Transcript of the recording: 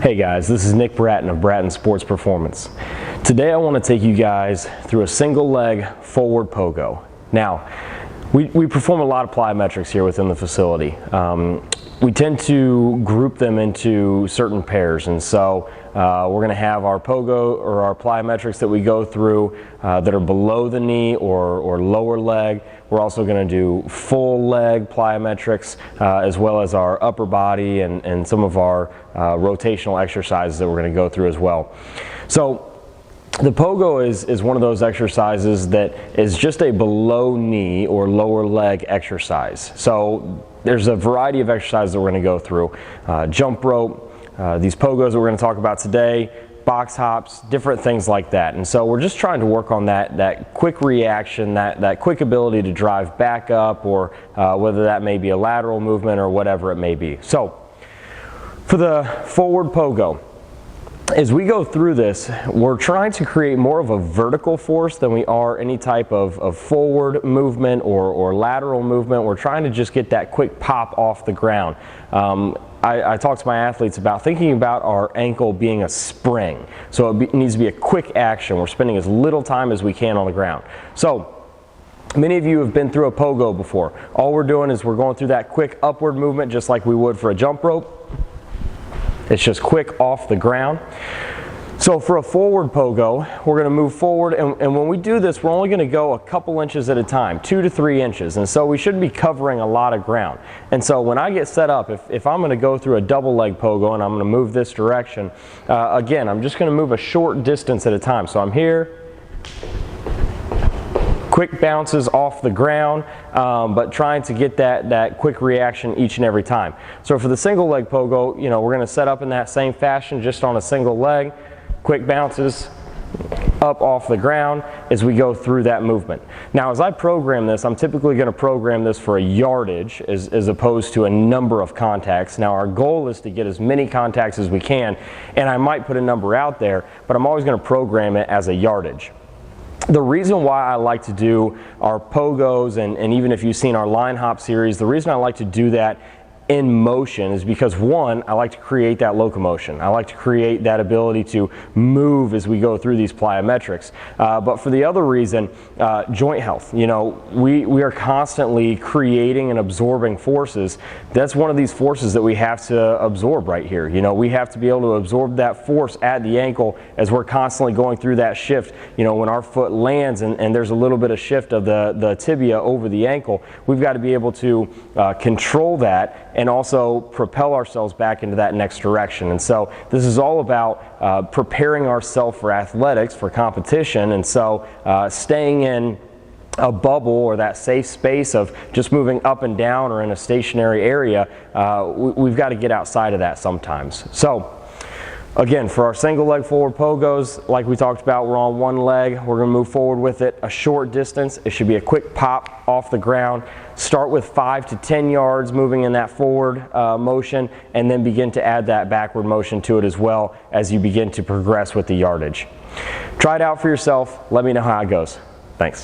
Hey guys, this is Nick Bratton of Bratton Sports Performance. Today I want to take you guys through a single leg forward pogo. Now, we perform a lot of plyometrics here within the facility. We tend to group them into certain pairs, and so we're going to have our pogo or our plyometrics that we go through that are below the knee or lower leg. We're also going to do full leg plyometrics as well as our upper body and some of our rotational exercises that we're going to go through as well. So the pogo is one of those exercises that is just a below knee or lower leg exercise. So there's a variety of exercises that we're going to go through. Jump rope, these pogos that we're going to talk about today, box hops, different things like that. And so we're just trying to work on that quick reaction, that quick ability to drive back up, or whether that may be a lateral movement or whatever it may be. So for the forward pogo, as we go through this, we're trying to create more of a vertical force than we are any type of forward movement or lateral movement. We're trying to just get that quick pop off the ground. I talk to my athletes about thinking about our ankle being a spring. So it needs to be a quick action. We're spending as little time as we can on the ground. So many of you have been through a pogo before. All we're doing is we're going through that quick upward movement just like we would for a jump rope. It's just quick off the ground. So for a forward pogo, we're going to move forward, and when we do this, we're only going to go a couple inches at a time, 2 to 3 inches, and so we shouldn't be covering a lot of ground. And so when I get set up, if I'm going to go through a double leg pogo and I'm going to move this direction, again, I'm just going to move a short distance at a time. So I'm here, quick bounces off the ground, but trying to get that quick reaction each and every time. So for the single leg pogo, we're going to set up in that same fashion, just on a single leg, quick bounces up off the ground as we go through that movement. Now as I program this, I'm typically going to program this for a yardage as opposed to a number of contacts. Now our goal is to get as many contacts as we can, and I might put a number out there, but I'm always going to program it as a yardage. The reason why I like to do our pogos, and even if you've seen our line hop series, the reason I like to do that in motion is because, one, I like to create that locomotion. I like to create that ability to move as we go through these plyometrics. But for the other reason, joint health. We are constantly creating and absorbing forces. That's one of these forces that we have to absorb right here. We have to be able to absorb that force at the ankle as we're constantly going through that shift. When our foot lands and there's a little bit of shift of the tibia over the ankle, we've got to be able to control that and also propel ourselves back into that next direction. And so this is all about preparing ourselves for athletics, for competition, and so staying in a bubble or that safe space of just moving up and down or in a stationary area, we've got to get outside of that sometimes. So again, for our single leg forward pogos, like we talked about, we're on one leg. We're going to move forward with it a short distance. It should be a quick pop off the ground. Start with 5 to 10 yards moving in that forward motion, and then begin to add that backward motion to it as well as you begin to progress with the yardage. Try it out for yourself. Let me know how it goes. Thanks.